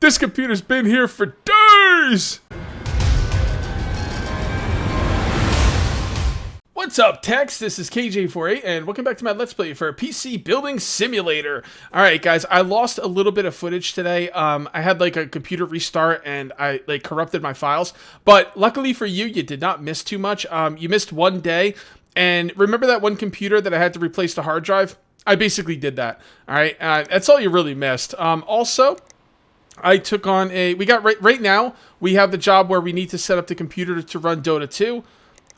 This computer's been here for days! What's up, techs? This is KJ48, and welcome back to my Let's Play for a PC Building Simulator. Alright, guys, I lost a little bit of footage today. I had, like, a computer restart, and I, like, corrupted my files. But luckily for you, you did not miss too much. You missed one day, and remember that one computer that I had to replace the hard drive? I basically did that. Alright, that's all you really missed. Also, I took on right now, we have the job where we need to set up the computer to run Dota 2.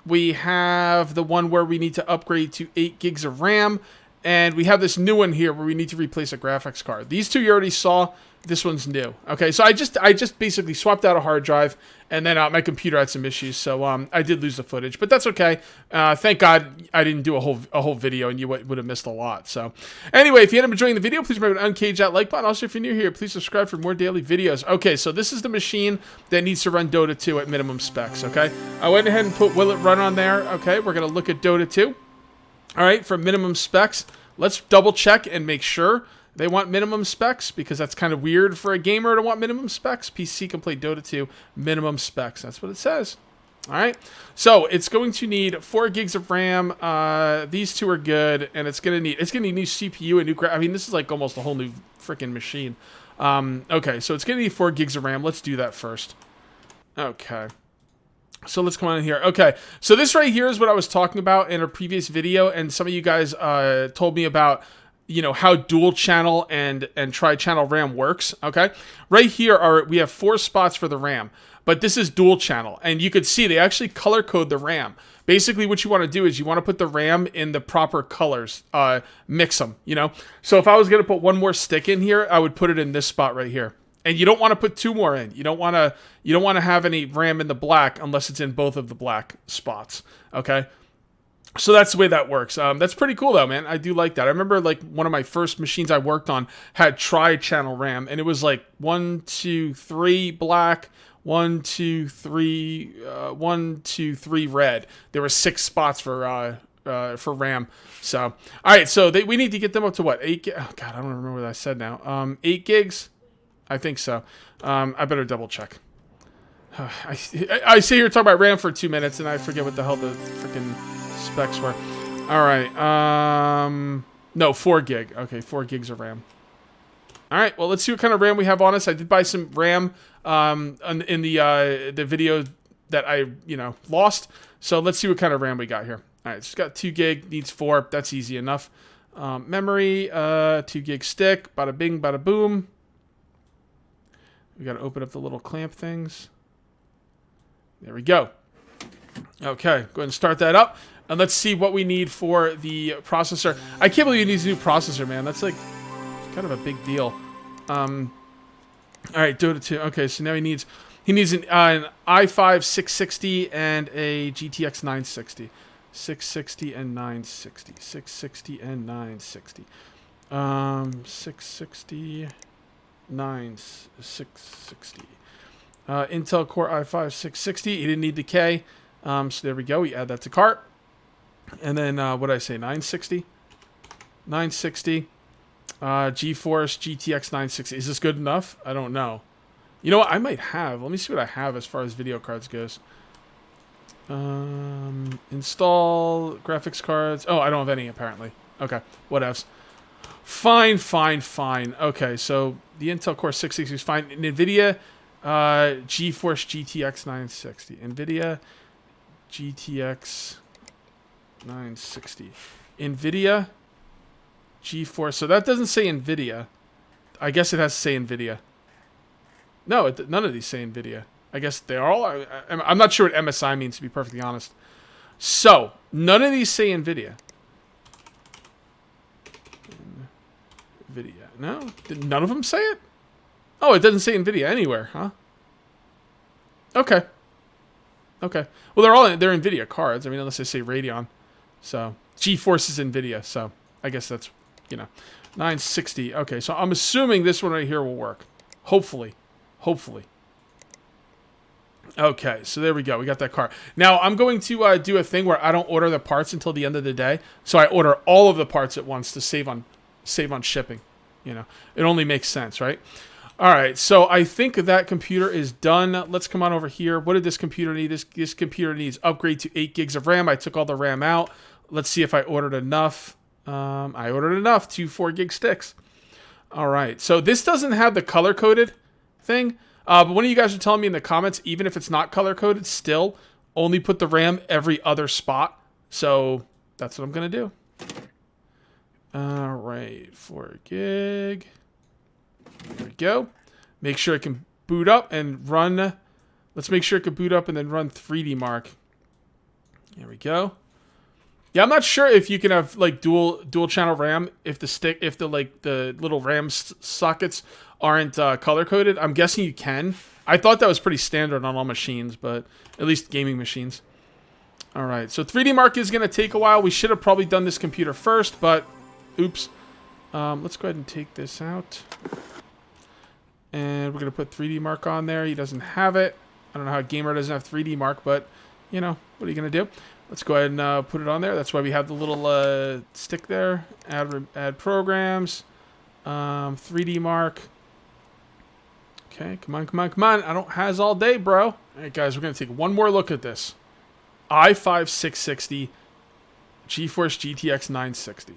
We have the one where we need to upgrade to 8 gigs of RAM. And we have this new one here where we need to replace a graphics card. These two you already saw. This one's new. Okay, so I just basically swapped out a hard drive. And then my computer had some issues. So I did lose the footage. But that's okay. Thank God I didn't do a whole video. And you would have missed a lot. So anyway, if you ended up enjoying the video, please remember to uncage that like button. Also, if you're new here, please subscribe for more daily videos. Okay, so this is the machine that needs to run Dota 2 at minimum specs. Okay, I went ahead and put will it run on there. Okay, we're going to look at Dota 2. All right, for minimum specs, let's double check and make sure they want minimum specs, because that's kind of weird for a gamer to want minimum specs. PC can play Dota 2 minimum specs. That's what it says. All right. So it's going to need 4 gigs of RAM. These two are good, and it's gonna need new CPU and new. I mean, this is like almost a whole new freaking machine. Okay, so it's gonna need 4 gigs of RAM. Let's do that first. Okay. So let's come on in here. Okay, so this right here is what I was talking about in a previous video, and some of you guys told me about, you know, how dual channel and tri-channel RAM works. Okay, right here we have 4 spots for the RAM, but this is dual channel, and you could see they actually color code the RAM. Basically, what you want to do is you want to put the RAM in the proper colors, mix them. You know, so if I was gonna put one more stick in here, I would put it in this spot right here. And you don't want to put 2 more in. You don't want to have any RAM in the black unless it's in both of the black spots. Okay. So that's the way that works. That's pretty cool though, man. I do like that. I remember like one of my first machines I worked on had tri-channel RAM, and it was like 1, 2, 3 black, 1, 2, 3, 1, 2, 3 red. There were 6 spots for RAM. So, all right. So we need to get them up to what? 8? Oh God, I don't remember what I said now. 8 gigs. I think so. I better double check. I sit here talking about RAM for 2 minutes, and I forget what the hell the freaking specs were. All right. No, 4 gig. Okay, 4 gigs of RAM. All right. Well, let's see what kind of RAM we have on us. I did buy some RAM in the video that I lost. So let's see what kind of RAM we got here. All right. It's got 2 gig. Needs 4. That's easy enough. Memory. 2 gig stick. Bada bing. Bada boom. We got to open up the little clamp things. There we go. Okay, go ahead and start that up. And let's see what we need for the processor. I can't believe he needs a new processor, man. That's like kind of a big deal. All right, Dota 2. Okay, so now he needs an i5 660 and a GTX 960. 660 and 960. 660 and 960. 660... 660. Intel Core i5 660. He didn't need the K. So there we go. We add that to cart. And then what did I say? 960. 960. GeForce GTX 960. Is this good enough? I don't know. You know what? I might have. Let me see what I have as far as video cards goes. Install graphics cards. Oh, I don't have any apparently. Okay. Whatevs. Fine. Okay, so the Intel Core 660 is fine. NVIDIA GeForce GTX 960. NVIDIA GTX 960. NVIDIA GeForce. So that doesn't say NVIDIA. I guess it has to say NVIDIA. No, none of these say NVIDIA. I guess they are all. I'm not sure what MSI means, to be perfectly honest. So, none of these say NVIDIA. NVIDIA. No? Did none of them say it? Oh, it doesn't say NVIDIA anywhere, huh? Okay. Okay. Well, they're NVIDIA cards. I mean, unless they say Radeon. So, GeForce is NVIDIA. So, I guess that's, 960. Okay, so I'm assuming this one right here will work. Hopefully. Okay, so there we go. We got that card. Now, I'm going to do a thing where I don't order the parts until the end of the day. So I order all of the parts at once to save on shipping. It only makes sense, right? All right, so I think that computer is done. Let's come on over here. What did this computer need? This computer needs upgrade to 8 gigs of RAM. I took all the RAM out. Let's see if I ordered enough. I ordered enough, 2 4 gig sticks. All right, so this doesn't have the color-coded thing, but one of you guys are telling me in the comments, even if it's not color-coded, still only put the RAM every other spot. So that's what I'm going to do. All right, 4 gig. There we go. Make sure it can boot up and run. Let's make sure it can boot up and then run 3D Mark. There we go. Yeah, I'm not sure if you can have like dual channel RAM if the little RAM sockets aren't color coded. I'm guessing you can. I thought that was pretty standard on all machines, but at least gaming machines. All right, so 3D Mark is going to take a while. We should have probably done this computer first, but oops. Let's go ahead and take this out. And we're going to put 3D Mark on there. He doesn't have it. I don't know how a gamer doesn't have 3D Mark, but, you know, what are you going to do? Let's go ahead and put it on there. That's why we have the little stick there. Add programs. 3D Mark. Okay, come on, come on, come on. I don't has all day, bro. All right, guys, we're going to take one more look at this. i5 660 GeForce GTX 960.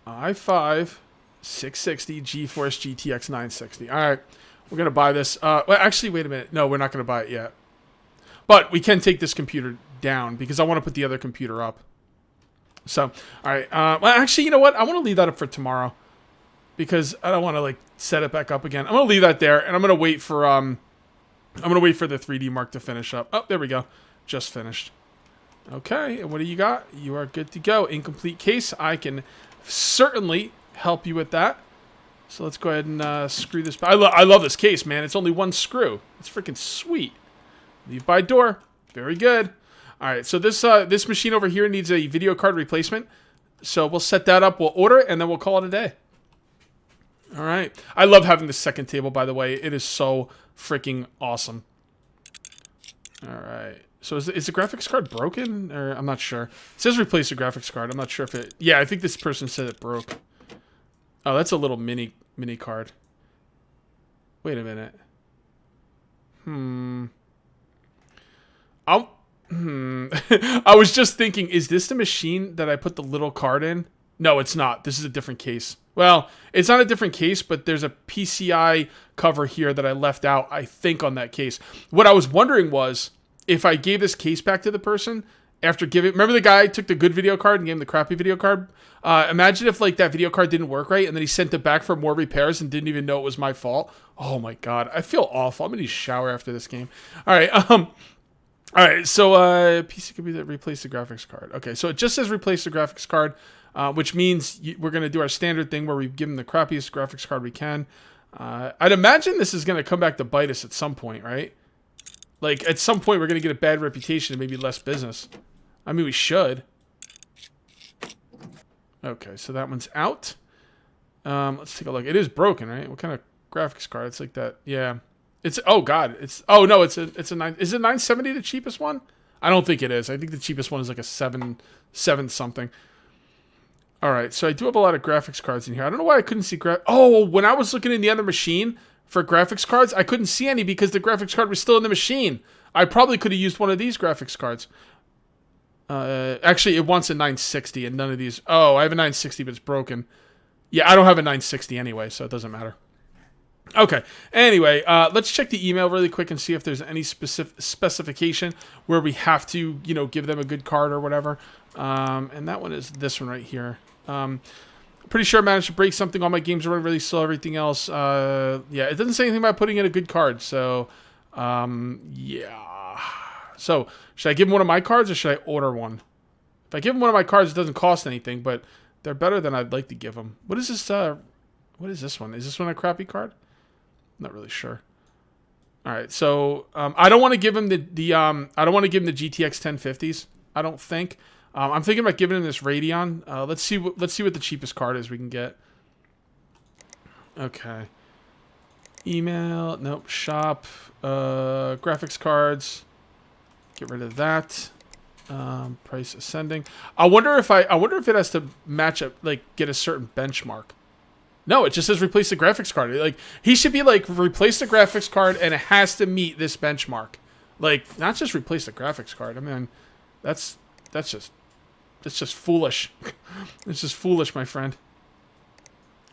i5 660 GeForce GTX 960. All right, we're going to buy this. Well, actually, wait a minute. No, we're not going to buy it yet. But we can take this computer down because I want to put the other computer up. So, all right. Well, actually, you know what? I want to leave that up for tomorrow because I don't want to like set it back up again. I'm going to leave that there, and I'm going to wait for the 3D Mark to finish up. Oh, there we go. Just finished. Okay, and what do you got? You are good to go. Incomplete case. I can certainly help you with that. So let's go ahead and screw this. I love this case, man. It's only one screw. It's freaking sweet. Leave by door. Very good. All right, so this machine over here needs a video card replacement. So we'll set that up. We'll order it, and then we'll call it a day. All right. I love having the second table, by the way. It is so freaking awesome. All right. So is the graphics card broken? Or I'm not sure. It says replace the graphics card. I'm not sure if it... Yeah, I think this person said it broke. Oh, that's a little mini card. Wait a minute. I was just thinking, is this the machine that I put the little card in? No, it's not. This is a different case. Well, it's not a different case, but there's a PCI cover here that I left out, I think, on that case. What I was wondering was, if I gave this case back to the person after giving... Remember the guy took the good video card and gave him the crappy video card? Imagine if like that video card didn't work right and then he sent it back for more repairs and didn't even know it was my fault. Oh my god, I feel awful. I'm gonna need a shower after this game. All right, so PC computer replace the graphics card. Okay, so it just says replace the graphics card, which means we're gonna do our standard thing where we give them the crappiest graphics card we can. I'd imagine this is gonna come back to bite us at some point, right? Like at some point we're gonna get a bad reputation and maybe less business. I mean, we should. Okay, so that one's out. Let's take a look. It is broken, right? What kind of graphics card? It's like that. Yeah. It's... Oh, God. It's... Oh, no. It's a 9... Is it 970 the cheapest one? I don't think it is. I think the cheapest one is like a 7 something. All right. So I do have a lot of graphics cards in here. I don't know why I couldn't see... Oh, when I was looking in the other machine for graphics cards, I couldn't see any because the graphics card was still in the machine. I probably could have used one of these graphics cards. Actually, it wants a 960 and none of these... Oh, I have a 960, but it's broken. Yeah, I don't have a 960 anyway, so it doesn't matter. Okay. Anyway, let's check the email really quick and see if there's any specification where we have to, you know, give them a good card or whatever. And that one is this one right here. Pretty sure I managed to break something. All my games are running really slow. Everything else, yeah, it doesn't say anything about putting in a good card. So, yeah. So, should I give him one of my cards or should I order one? If I give him one of my cards, it doesn't cost anything, but they're better than I'd like to give him. What is this? What is this one? Is this one a crappy card? Not really sure. All right, so I don't want to give him the I don't want to give him the GTX 1050s. I don't think. I'm thinking about giving him this Radeon. Let's see what the cheapest card is we can get. Okay. Email. Nope. Shop. Graphics cards. Get rid of that. Price ascending. I wonder if it has to match up, like get a certain benchmark. No, it just says replace the graphics card. Like, he should be like, replace the graphics card, and it has to meet this benchmark. Like, not just replace the graphics card. I mean, that's just foolish. It's just foolish, my friend.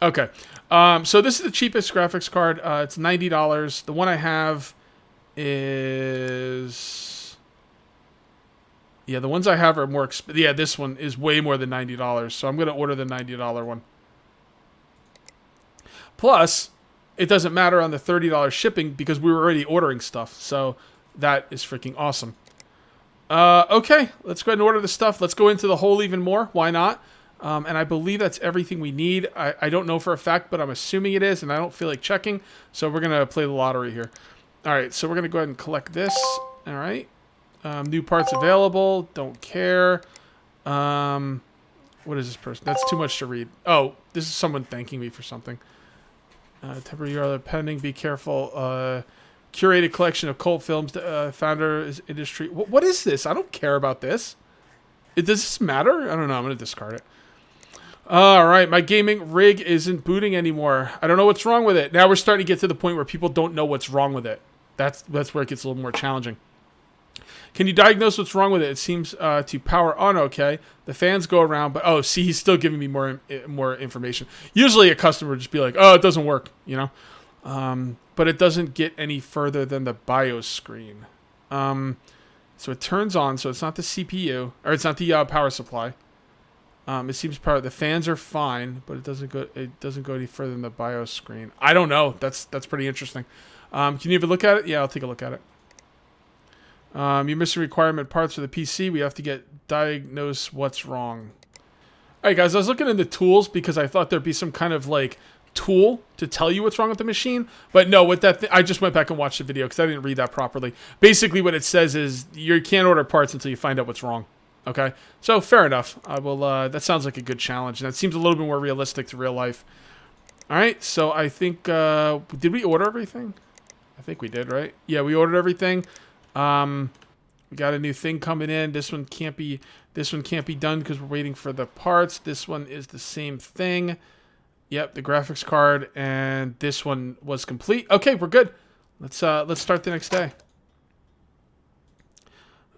Okay. So this is the cheapest graphics card. It's $90. The one I have is... Yeah, the ones I have are more expensive. Yeah, this one is way more than $90. So I'm going to order the $90 one. Plus, it doesn't matter on the $30 shipping because we were already ordering stuff. So that is freaking awesome. Okay, let's go ahead and order the stuff. Let's go into the hole even more. Why not? And I believe that's everything we need. I don't know for a fact, but I'm assuming it is, and I don't feel like checking. So we're going to play the lottery here. All right, so we're going to go ahead and collect this. All right. New parts available. Don't care. What is this person? That's too much to read. Oh, this is someone thanking me for something. Temporary URL pending. Be careful. Curated collection of cult films. Founder is industry. What is this? I don't care about this. Does this matter? I don't know. I'm going to discard it. All right. My gaming rig isn't booting anymore. I don't know what's wrong with it. Now we're starting to get to the point where people don't know what's wrong with it. That's where it gets a little more challenging. Can you diagnose what's wrong with it? It seems to power on okay. The fans go around, but oh, see, he's still giving me more information. Usually a customer would just be like, oh, it doesn't work, you know? But it doesn't get any further than the BIOS screen. So it turns on, so it's not the CPU, or it's not the power supply. It seems power. The fans are fine, but it doesn't go any further than the BIOS screen. I don't know. That's pretty interesting. Can you even look at it? Yeah, I'll take a look at it. You're missing requirement parts for the PC. We have to diagnose what's wrong. All right, guys, I was looking into tools because I thought there'd be some kind of like tool to tell you what's wrong with the machine. But no, with that, I just went back and watched the video because I didn't read that properly. Basically, what it says is you can't order parts until you find out what's wrong. Okay, so fair enough. I will. That sounds like a good challenge, and that seems a little bit more realistic to real life. All right, so I think did we order everything? I think we did, right? Yeah, we ordered everything. We got a new thing coming in. This one can't be done because we're waiting for the parts. This one is the same thing. Yep, the graphics card, and this one was complete. Okay, we're good. Let's start the next day.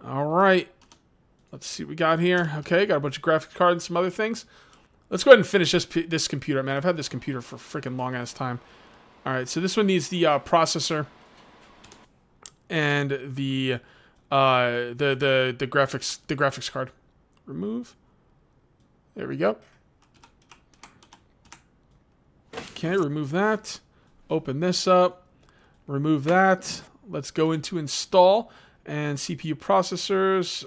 All right. Let's see what we got here. Okay, got a bunch of graphics cards and some other things. Let's go ahead and finish this computer, man. I've had this computer for freaking long ass time. All right, so this one needs the processor and the graphics card. Remove. There we go. Okay, remove that. Open this up. Remove that. Let's go into install and CPU processors.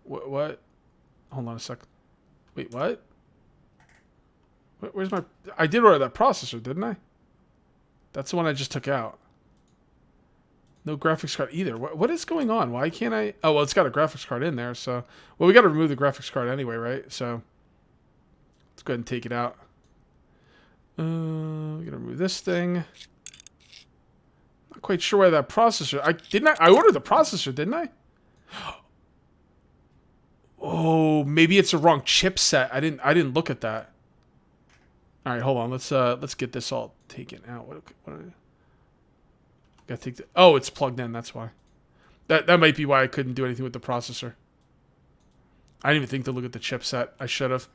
What? Hold on a second. Wait, what? Where's my... I did order that processor, didn't I? That's the one I just took out. No graphics card either. What is going on? Why can't I... Oh, well, it's got a graphics card in there, so... Well, we got to remove the graphics card anyway, right? So... Let's go ahead and take it out. We're going to remove this thing. Not quite sure why that processor... I ordered the processor, didn't I? Oh, maybe it's the wrong chipset. I didn't look at that. All right, hold on. Let's get this all taken out. What gotta take the... Oh, it's plugged in. That's why. That might be why I couldn't do anything with the processor. I didn't even think to look at the chipset. I should have.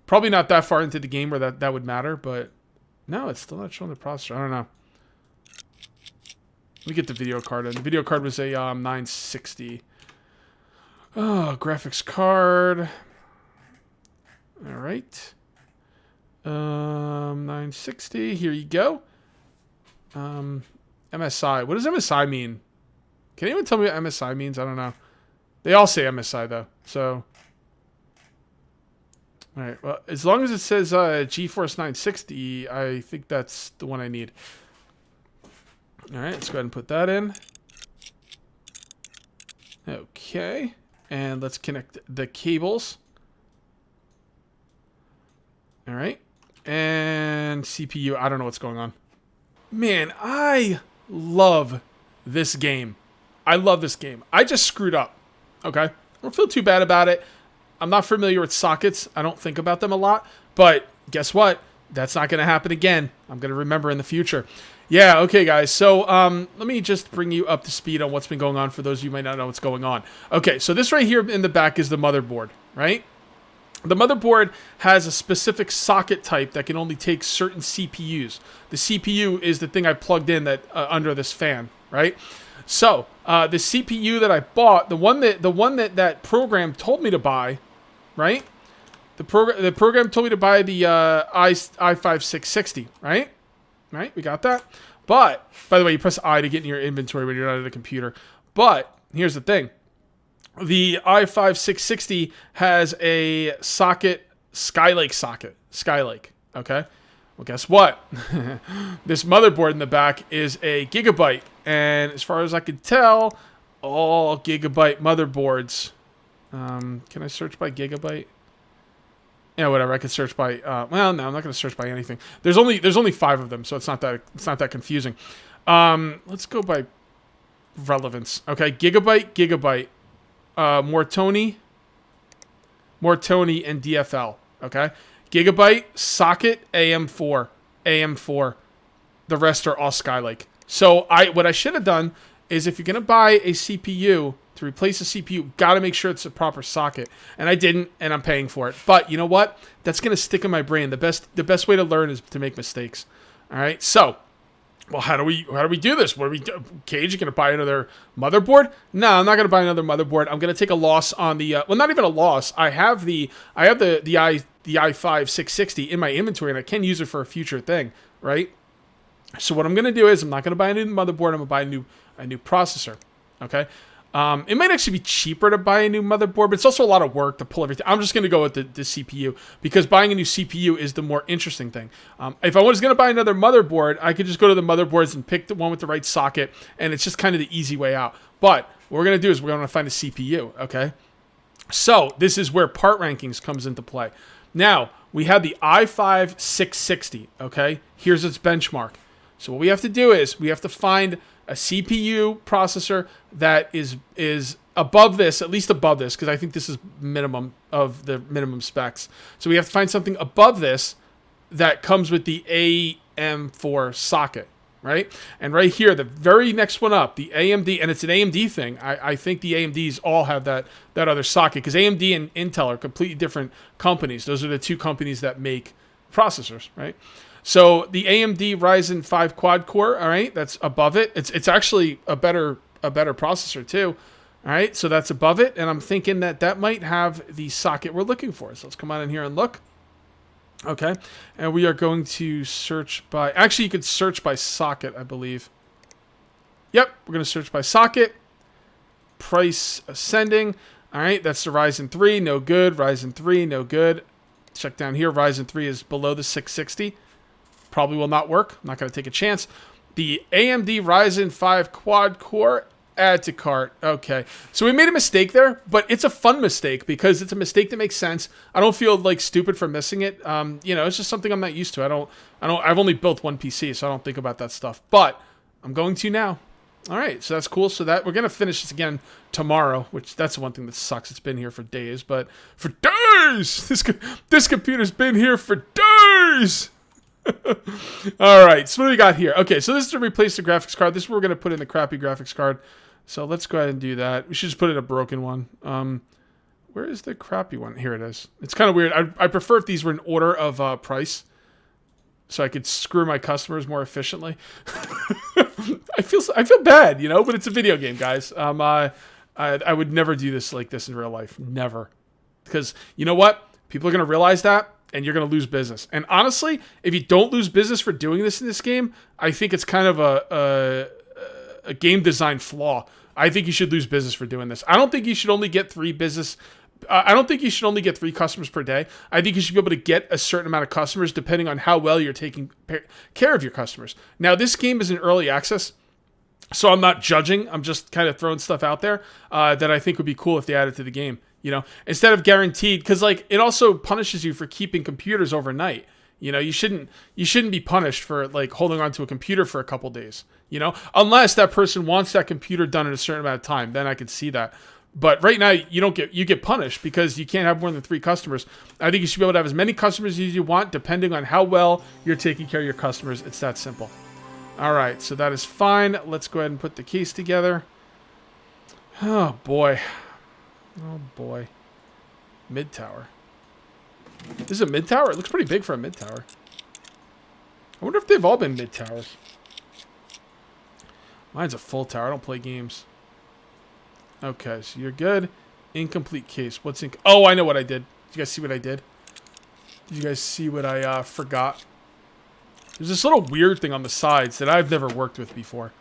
Probably not that far into the game where that would matter, but no, it's still not showing the processor. I don't know. Let me get the video card in. The video card was a 960. Oh, graphics card. All right. 960. Here you go. MSI. What does MSI mean? Can anyone tell me what MSI means? I don't know. They all say MSI though. So, all right. Well, as long as it says GeForce 960, I think that's the one I need. All right. Let's go ahead and put that in. Okay. And let's connect the cables. All right. And CPU. I don't know what's going on. Man, I love this game. I love this game. I just screwed up. Okay? I don't feel too bad about it. I'm not familiar with sockets. I don't think about them a lot. But guess what? That's not going to happen again. I'm going to remember in the future. Yeah, okay, guys. So let me just bring you up to speed on what's been going on for those of you who might not know what's going on. Okay, so this right here in the back is the motherboard, right? The motherboard has a specific socket type that can only take certain CPUs. The CPU is the thing I plugged in that under this fan, right? So the CPU that I bought, the one that program told me to buy, right? The program told me to buy the i5-660, right? Right, we got that. But by the way, you press I to get in your inventory when you're not at a computer. But here's the thing. The i5-660 has a socket, Skylake socket. Skylake, okay? Well, guess what? This motherboard in the back is a Gigabyte. And as far as I can tell, all Gigabyte motherboards. Can I search by Gigabyte? Yeah, whatever. I could search by. Well, no, I'm not going to search by anything. There's only 5 of them, so it's not that confusing. Let's go by relevance. Okay, Gigabyte. Mortoni, and DFL. Okay, Gigabyte, socket, AM4. The rest are all Skylake. So what I should have done is, if you're gonna buy a CPU to replace a CPU, gotta make sure it's a proper socket. And I didn't, and I'm paying for it. But you know what? That's gonna stick in my brain. The best way to learn is to make mistakes. All right, so. Well, how do we do this? What do we do? Cage, you gonna buy another motherboard? No, I'm not gonna buy another motherboard. I'm gonna take a loss on the well, not even a loss. I have the i5-660 in my inventory, and I can use it for a future thing, right? So what I'm gonna do is, I'm not gonna buy a new motherboard. I'm gonna buy a new processor. Okay. It might actually be cheaper to buy a new motherboard, but it's also a lot of work to pull everything. I'm just going to go with the CPU, because buying a new CPU is the more interesting thing. If I was going to buy another motherboard, I could just go to the motherboards and pick the one with the right socket, and it's just kind of the easy way out. But what we're going to do is we're going to find a CPU, okay? So this is where part rankings comes into play. Now, we have the i5-660, okay? Here's its benchmark. So what we have to do is we have to find a CPU processor that is above this, at least above this, because I think this is minimum of the minimum specs. So we have to find something above this that comes with the AM4 socket, right? And right here, the very next one up, the AMD, and it's an AMD thing. I think the AMDs all have that other socket, because AMD and Intel are completely different companies. Those are the two companies that make processors, right? So the AMD Ryzen 5 quad core, all right, that's above it. It's actually a better processor too, all right. So that's above it, and I'm thinking that might have the socket we're looking for. So let's come on in here and look. Okay, and we are going to search by. Actually, you could search by socket, I believe. Yep, we're going to search by socket. Price ascending. All right, that's the Ryzen 3, no good. Ryzen 3, no good. Check down here. Ryzen 3 is below the 660. Probably will not work. I'm not going to take a chance. The AMD Ryzen 5 quad core, add to cart. Okay. So we made a mistake there, but it's a fun mistake because it's a mistake that makes sense. I don't feel like stupid for missing it. You know, it's just something I'm not used to. I've only built one PC, so I don't think about that stuff, but I'm going to now. All right. So that's cool. So that we're going to finish this again tomorrow, which that's the one thing that sucks. It's been here for days, but for days, this computer's been here for days. All right, so what do we got here? Okay, so this is to replace the graphics card. This is where we're going to put in the crappy graphics card. So let's go ahead and do that. We should just put in a broken one. Where is the crappy one? Here it is. It's kind of weird. I prefer if these were in order of price, so I could screw my customers more efficiently. I feel bad, you know, but it's a video game, guys. I would never do this like this in real life. Never. Because you know what? People are going to realize that, and you're going to lose business. And honestly, if you don't lose business for doing this in this game, I think it's kind of a game design flaw. I think you should lose business for doing this. I don't think you should only get 3 business. I don't think you should only get 3 customers per day. I think you should be able to get a certain amount of customers depending on how well you're taking care of your customers. Now, this game is in early access, so I'm not judging. I'm just kind of throwing stuff out there that I think would be cool if they added to the game. You know, instead of guaranteed, because like it also punishes you for keeping computers overnight. You know, you shouldn't be punished for like holding on to a computer for a couple days. You know, unless that person wants that computer done in a certain amount of time, then I could see that. But right now you get punished because you can't have more than 3 customers. I think you should be able to have as many customers as you want, depending on how well you're taking care of your customers. It's that simple. All right, so that is fine. Let's go ahead and put the case together. Oh boy. Oh boy. Mid tower. This is a mid tower? It looks pretty big for a mid tower. I wonder if they've all been mid towers. Mine's a full tower. I don't play games. Okay, so you're good. Incomplete case. What's in... Oh, I know what I did. Did you guys see what I did? Did you guys see what I forgot? There's this little weird thing on the sides that I've never worked with before.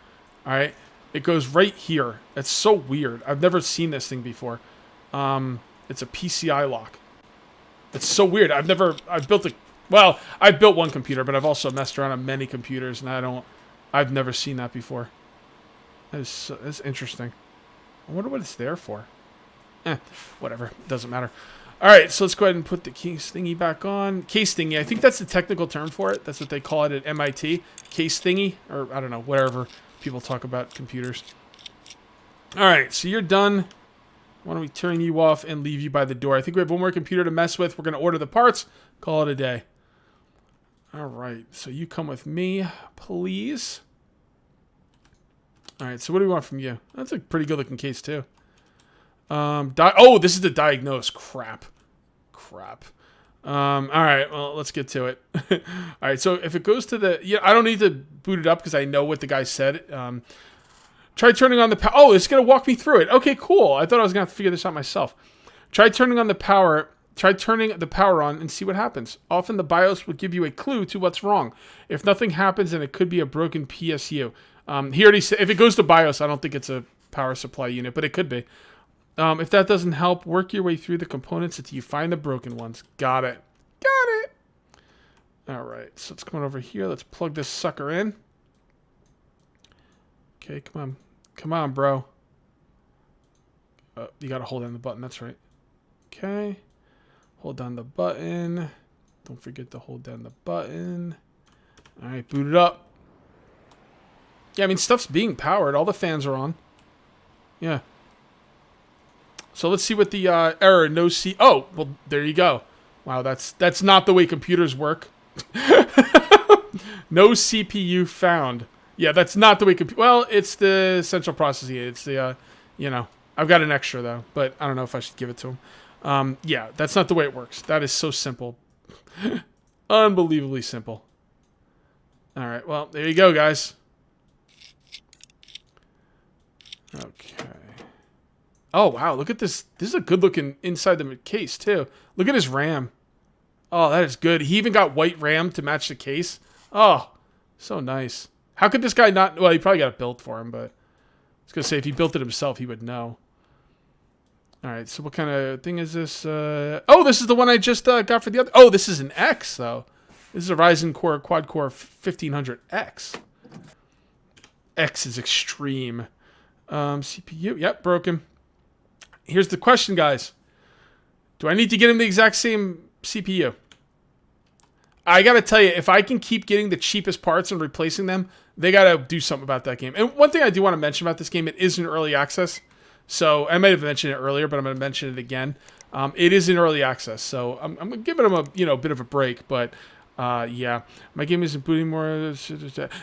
Alright? It goes right here. It's so weird. I've never seen this thing before. It's a Pci Lock. It's so weird. I've built one computer, but I've also messed around on many computers, and I've never seen that before. That's interesting. I wonder what it's there for. Whatever. Doesn't matter. Alright, so let's go ahead and put the case thingy back on. Case thingy. I think that's the technical term for it. That's what they call it at MIT. Case thingy. Or, I don't know, whatever people talk about computers. Alright, so you're done. Why don't we turn you off and leave you by the door? I think we have one more computer to mess with. We're going to order the parts. Call it a day. Alright, so you come with me, please. Alright, so what do we want from you? That's a pretty good looking case, too. Oh, this is the diagnose. Crap. Alright, well, let's get to it. Alright, so if it goes to the... Yeah, I don't need to boot it up because I know what the guy said. Try turning on the power. Oh, it's going to walk me through it. Okay, cool. I thought I was going to have to figure this out myself. Try turning the power on and see what happens. Often the BIOS will give you a clue to what's wrong. If nothing happens, then it could be a broken PSU. He already said, if it goes to BIOS, I don't think it's a power supply unit, but it could be. If that doesn't help, work your way through the components until you find the broken ones. Got it. All right, so let's come on over here. Let's plug this sucker in. Okay, come on. Come on, bro. You got to hold down the button. That's right. Okay. Hold down the button. Don't forget to hold down the button. All right, boot it up. Yeah, I mean, stuff's being powered. All the fans are on. Yeah. So let's see what the error, no C... Oh, well, there you go. Wow, that's not the way computers work. No CPU found. Yeah, that's not the way... Well, it's the central processing. It's the, you know... I've got an extra, though, but I don't know if I should give it to him. Yeah, that's not the way it works. That is so simple. Unbelievably simple. All right, well, there you go, guys. Okay. Oh, wow, look at this. This is a good-looking inside the case, too. Look at his RAM. Oh, that is good. He even got white RAM to match the case. Oh, so nice. How could this guy not... Well, he probably got it built for him, but... I was going to say, if he built it himself, he would know. All right, so what kind of thing is this? Oh, this is the one I just got for the other... Oh, this is an X, though. This is a Ryzen Core Quad-Core 1500X. X is extreme. CPU, yep, broken. Here's the question, guys. Do I need to get him the exact same CPU? I gotta tell you, if I can keep getting the cheapest parts and replacing them, they gotta do something about that game. And one thing I do want to mention about this game, it is in early access. So, I might have mentioned it earlier, but I'm gonna mention it again. It is in early access, so I'm giving them a bit of a break, but... yeah, my game isn't booting more.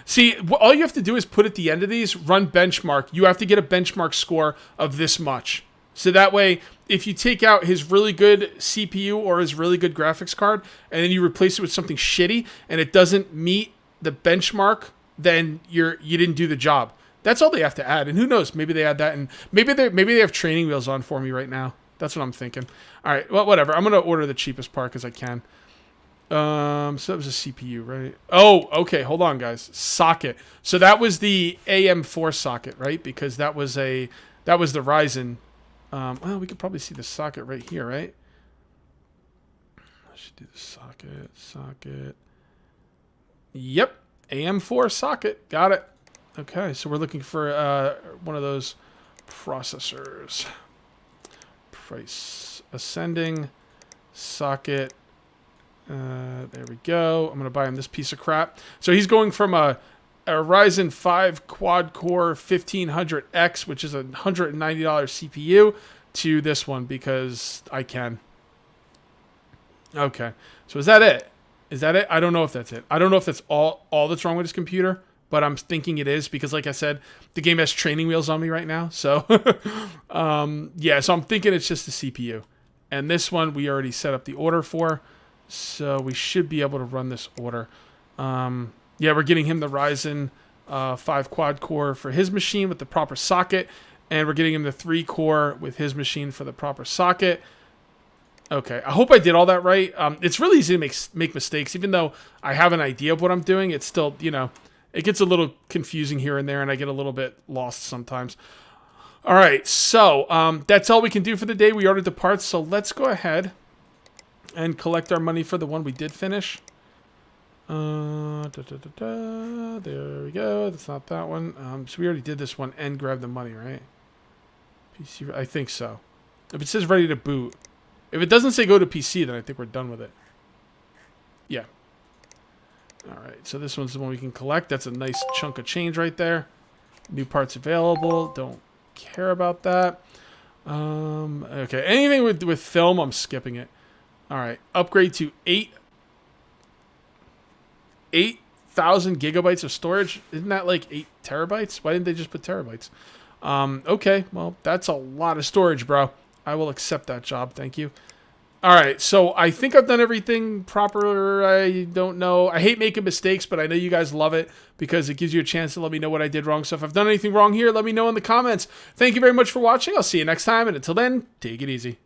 See, all you have to do is put at the end of these, run benchmark. You have to get a benchmark score of this much. So that way, if you take out his really good CPU or his really good graphics card, and then you replace it with something shitty, and it doesn't meet the benchmark, then you didn't do the job. That's all they have to add. And who knows? Maybe they add that, and maybe they have training wheels on for me right now. That's what I'm thinking. All right, well, whatever. I'm gonna order the cheapest part because I can. So that was a CPU, right? Oh, okay. Hold on, guys. Socket. So that was the AM4 socket, right? Because that was the Ryzen. Well, we could probably see the socket right here, right? I should do the socket. Yep. AM4 socket. Got it. Okay. So we're looking for one of those processors. Price ascending. Socket. There we go. I'm going to buy him this piece of crap. So he's going from a Ryzen 5 quad-core 1500X, which is a $190 CPU, to this one because I can. Okay. So is that it? Is that it? I don't know if that's it. I don't know if that's all that's wrong with this computer, but I'm thinking it is because, like I said, the game has training wheels on me right now. So, yeah, so I'm thinking it's just the CPU. And this one we already set up the order for, so we should be able to run this order. Yeah, we're getting him the Ryzen 5 quad core for his machine with the proper socket, and we're getting him the 3 core with his machine for the proper socket. Okay, I hope I did all that right. It's really easy to make mistakes, even though I have an idea of what I'm doing. It's still, you know, it gets a little confusing here and there, and I get a little bit lost sometimes. All right, so that's all we can do for the day. We ordered the parts, so let's go ahead and collect our money for the one we did finish. There we go. That's not that one. So we already did this one and grabbed the money, right? PC, I think so. If it says ready to boot. If it doesn't say go to PC, then I think we're done with it. Yeah. All right, so this one's the one we can collect. That's a nice chunk of change right there. New parts available. Don't care about that. Okay, anything with film, I'm skipping it. All right, upgrade to 8,000 gigabytes of storage. Isn't that like 8 terabytes? Why didn't they just put terabytes? Okay, well, that's a lot of storage, bro. I will accept that job, thank you. All right, so I think I've done everything proper. I don't know. I hate making mistakes, but I know you guys love it because it gives you a chance to let me know what I did wrong. So if I've done anything wrong here, let me know in the comments. Thank you very much for watching. I'll see you next time, and until then, take it easy.